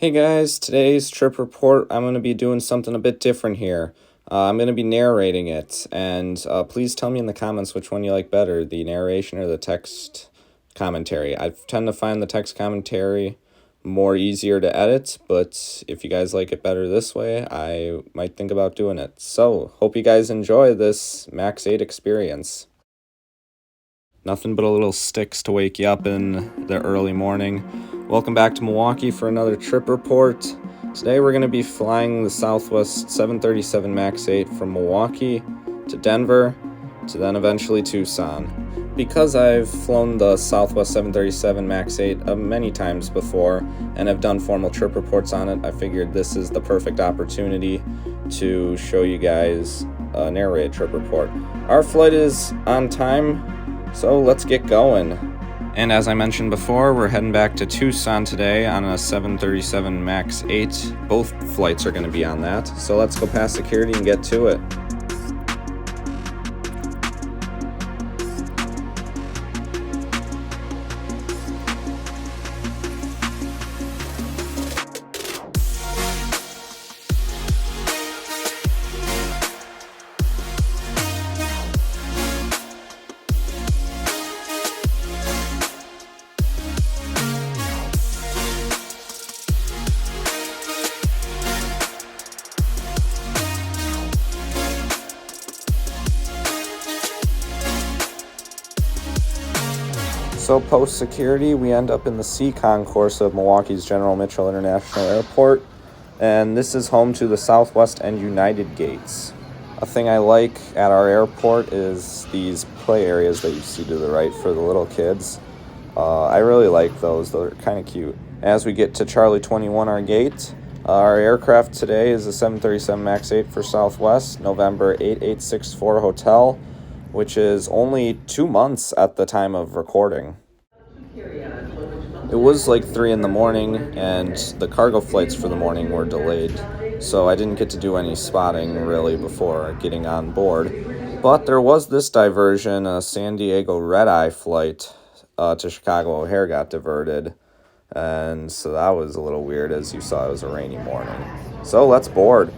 Hey guys, today's trip report, I'm going to be doing something a bit different here. I'm going to be narrating it, and please tell me in the comments which one you like better, the narration or the text commentary. I tend to find the text commentary more easier to edit, but if you guys like it better this way, I might think about doing it. So, hope you guys enjoy this Max 8 experience. Nothing but a little sticks to wake you up in the early morning. Welcome back to Milwaukee for another trip report. Today we're going to be flying the Southwest 737 MAX 8 from Milwaukee to Denver to then eventually Tucson. Because I've flown the Southwest 737 MAX 8 many times before and have done formal trip reports on it, I figured this is the perfect opportunity to show you guys a narrated trip report. Our flight is on time, so let's get going. And as I mentioned before, we're heading back to Tucson today on a 737 MAX 8. Both flights are going to be on that. So let's go past security and get to it. So post-security, we end up in the C concourse of Milwaukee's General Mitchell International Airport, and this is home to the Southwest and United gates. A thing I like at our airport is these play areas that you see to the right for the little kids. I really like those. They're kind of cute. As we get to Charlie 21, our gate, our aircraft today is a 737 MAX 8 for Southwest, November 8864 hotel, which is only 2 months at the time of recording. It was like 3 in the morning, and the cargo flights for the morning were delayed, so I didn't get to do any spotting really before getting on board. But there was this diversion, a San Diego red-eye flight to Chicago O'Hare got diverted, and so that was a little weird. As you saw, it was a rainy morning. So let's board.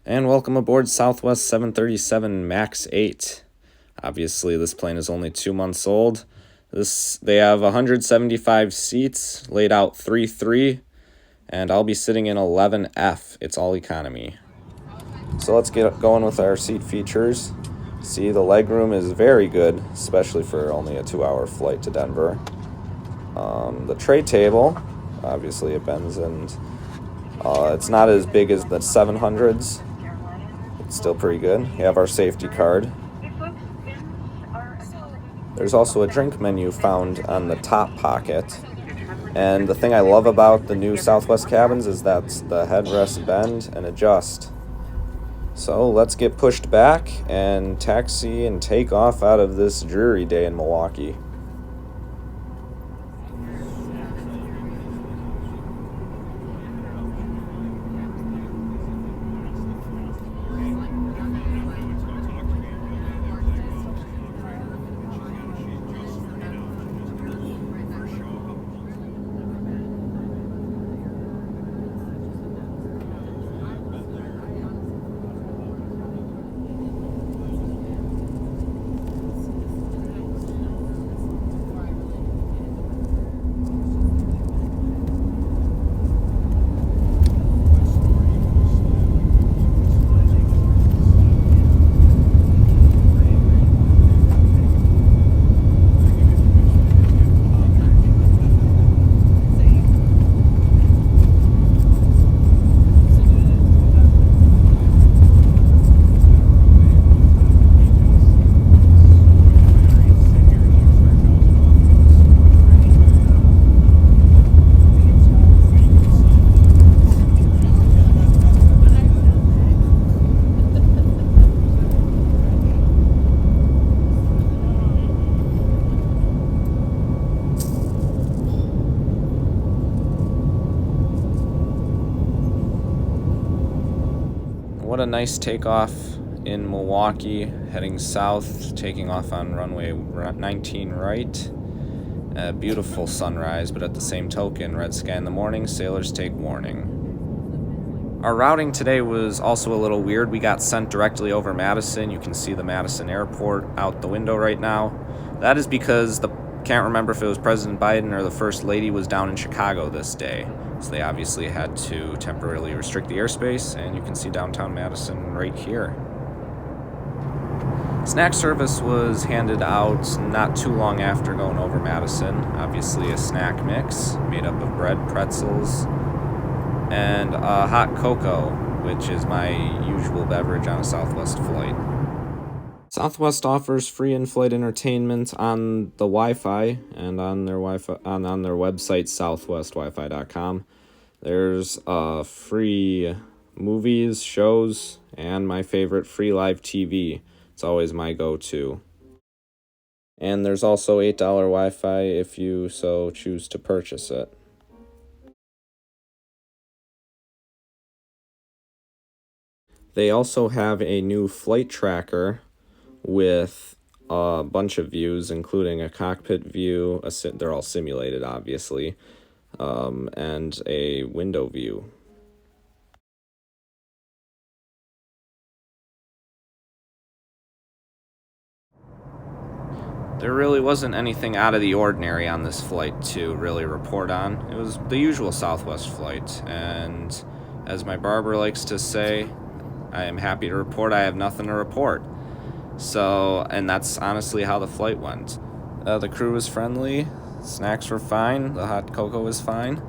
And welcome aboard Southwest 737 MAX 8. Obviously, this plane is only 2 months old. They have 175 seats, laid out 3-3, and I'll be sitting in 11F. It's all economy. So let's get going with our seat features. See, the legroom is very good, especially for only a 2-hour flight to Denver. The tray table, obviously it bends, and it's not as big as the 700s. It's still pretty good. We have our safety card. There's also a drink menu found on the top pocket. And the thing I love about the new Southwest cabins is that the headrests bend and adjust. So let's get pushed back and taxi and take off out of this dreary day in Milwaukee. What a nice takeoff in Milwaukee, heading south, taking off on runway 19 right. A beautiful sunrise, but at the same token, red sky in the morning, sailors take warning. Our routing today was also a little weird. We got sent directly over Madison. You can see the Madison airport out the window right now. That is because can't remember if it was President Biden or the First Lady was down in Chicago this day. So they obviously had to temporarily restrict the airspace, and you can see downtown Madison right here. Snack service was handed out not too long after going over Madison. Obviously a snack mix made up of bread, pretzels, and hot cocoa, which is my usual beverage on a Southwest flight. Southwest offers free in-flight entertainment on the Wi-Fi and on their Wi-Fi on their website southwestwifi.com. There's free movies, shows, and my favorite, free live TV. It's always my go-to. And there's also $8 Wi-Fi if you so choose to purchase it. They also have a new flight tracker with a bunch of views, including a cockpit view, they're all simulated, obviously, and a window view. There really wasn't anything out of the ordinary on this flight to really report on. It was the usual Southwest flight, and as my barber likes to say, I am happy to report I have nothing to report. So, and that's honestly how the flight went. The crew was friendly, snacks were fine, the hot cocoa was fine,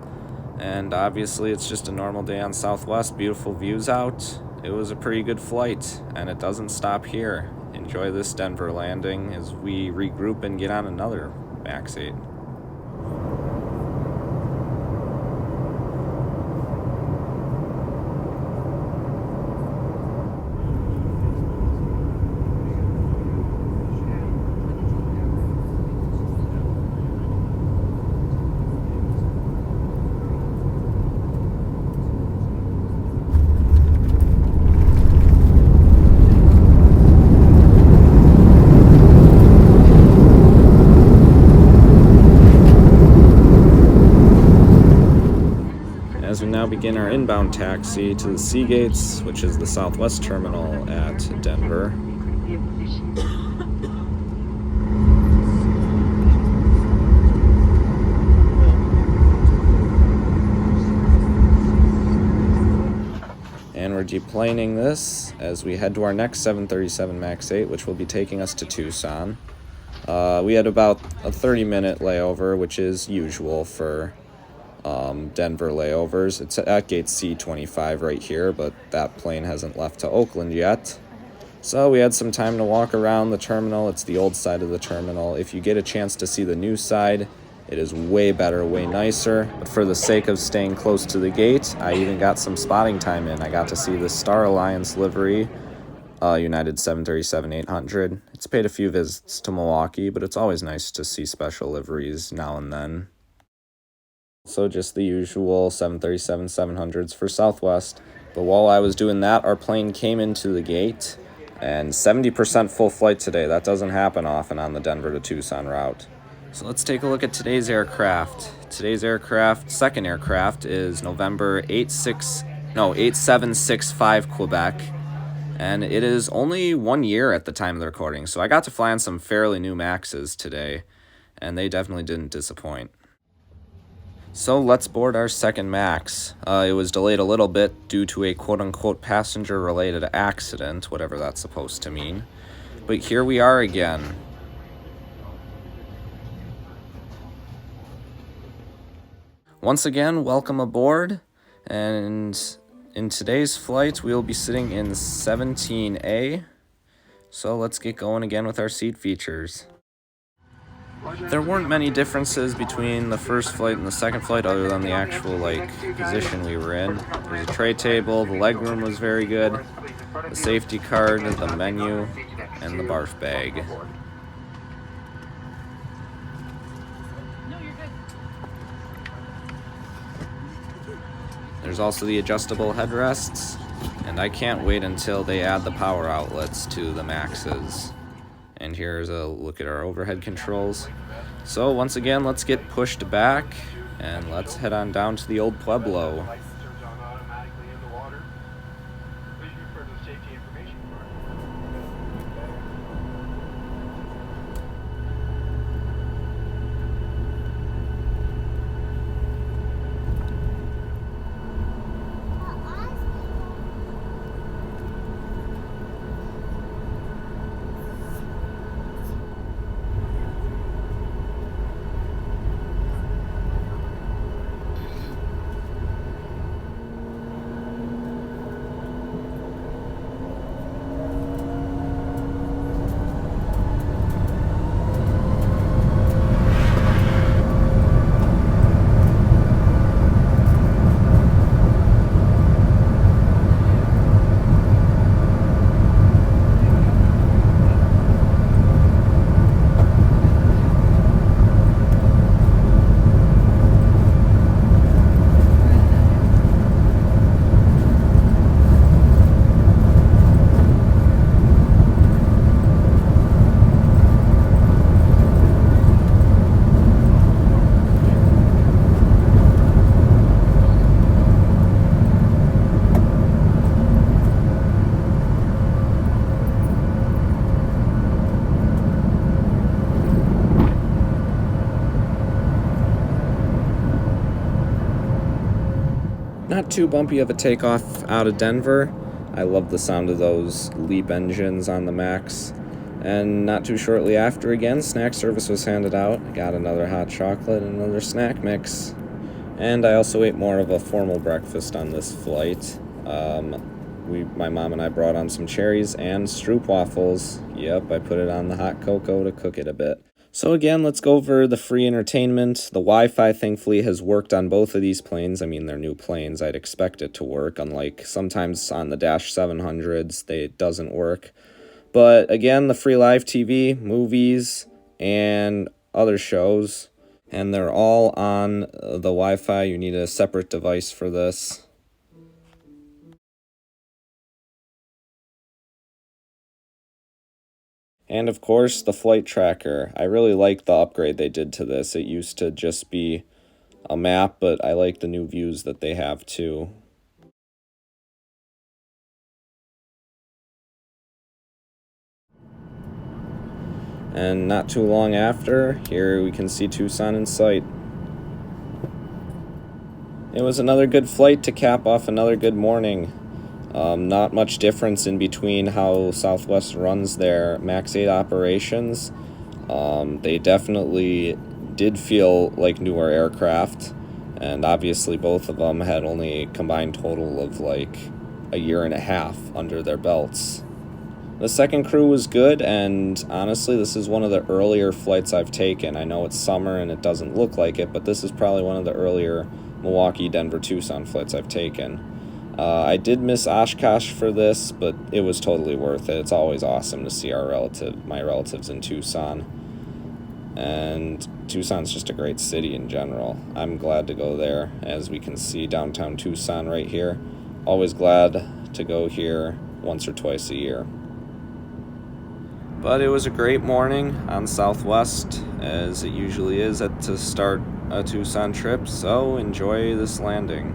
and obviously it's just a normal day on Southwest, beautiful views out. It was a pretty good flight, and it doesn't stop here. Enjoy this Denver landing as we regroup and get on another MAX 8. As we now begin our inbound taxi to the Sea Gates, which is the Southwest Terminal at Denver. And we're deplaning this as we head to our next 737 MAX 8, which will be taking us to Tucson. We had about a 30-minute layover, which is usual for Denver layovers. It's at gate C25 right here, but that plane hasn't left to Oakland yet. So we had some time to walk around the terminal. It's the old side of the terminal. If you get a chance to see the new side, it is way better, way nicer. But for the sake of staying close to the gate, I even got some spotting time in. I got to see the Star Alliance livery, United 737-800. It's paid a few visits to Milwaukee, but it's always nice to see special liveries now and then. So just the usual 737-700s for Southwest. But while I was doing that, our plane came into the gate, and 70% full flight today. That doesn't happen often on the Denver to Tucson route. So let's take a look at today's aircraft. Today's aircraft, second aircraft, is November 8765 Quebec, and it is only 1 year at the time of the recording. So I got to fly on some fairly new Maxes today, and they definitely didn't disappoint. So let's board our second MAX. It was delayed a little bit due to a quote-unquote passenger-related accident, whatever that's supposed to mean. But here we are again. Once again, welcome aboard, and in today's flight, we'll be sitting in 17A. So let's get going again with our seat features. There weren't many differences between the first flight and the second flight other than the actual, position we were in. There's a tray table, the legroom was very good, the safety card, the menu, and the barf bag. There's also the adjustable headrests And I can't wait until they add the power outlets to the Maxes. And here's a look at our overhead controls. So once again, let's get pushed back and let's head on down to the old Pueblo. Not too bumpy of a takeoff out of Denver. I love the sound of those LEAP engines on the Max. And not too shortly after, again, snack service was handed out. I got another hot chocolate and another snack mix. And I also ate more of a formal breakfast on this flight. My mom and I brought on some cherries and Stroop waffles. Yep, I put it on the hot cocoa to cook it a bit. So again, let's go over the free entertainment. The Wi-Fi, thankfully, has worked on both of these planes. I mean, they're new planes. I'd expect it to work, unlike sometimes on the Dash 700s, it doesn't work. But again, the free live TV, movies, and other shows. And they're all on the Wi-Fi. You need a separate device for this. And of course, the flight tracker. I really like the upgrade they did to this. It used to just be a map, but I like the new views that they have too. And not too long after, here we can see Tucson in sight. It was another good flight to cap off another good morning. Not much difference in between how Southwest runs their MAX 8 operations. They definitely did feel like newer aircraft, and obviously both of them had only a combined total of like a year and a half under their belts. The second crew was good, and honestly, this is one of the earlier flights I've taken. I know it's summer and it doesn't look like it, but this is probably one of the earlier Milwaukee, Denver, Tucson flights I've taken. I did miss Oshkosh for this, but it was totally worth it. It's always awesome to see my relatives in Tucson. And Tucson's just a great city in general. I'm glad to go there, as we can see downtown Tucson right here. Always glad to go here once or twice a year. But it was a great morning on Southwest, as it usually is to start a Tucson trip, so enjoy this landing.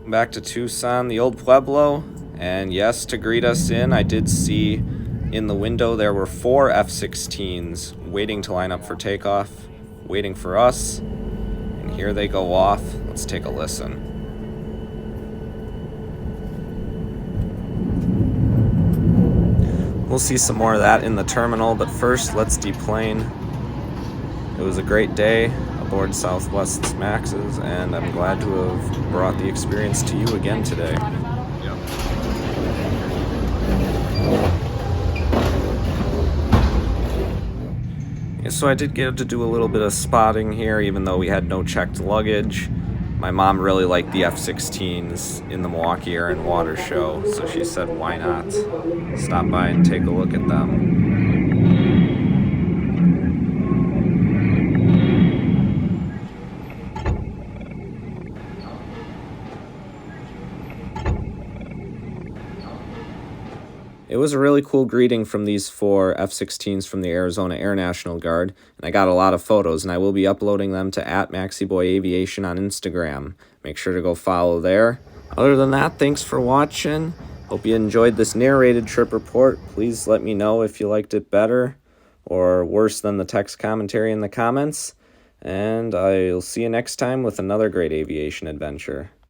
Back to Tucson, the old Pueblo, and yes, to greet us in, I did see in the window there were 4 F-16s waiting to line up for takeoff, waiting for us, and here they go off. Let's take a listen. We'll see some more of that in the terminal, but first let's deplane. It was a great day aboard Southwest's Maxes, and I'm glad to have brought the experience to you again today. Yeah, so I did get to do a little bit of spotting here, even though we had no checked luggage. My mom really liked the F-16s in the Milwaukee Air and Water Show, so she said, why not stop by and take a look at them. It was a really cool greeting from these 4 F-16s from the Arizona Air National Guard, and I got a lot of photos, and I will be uploading them to @MaxiBoyAviation on Instagram. Make sure to go follow there. Other than that, thanks for watching. Hope you enjoyed this narrated trip report. Please let me know if you liked it better or worse than the text commentary in the comments, and I'll see you next time with another great aviation adventure.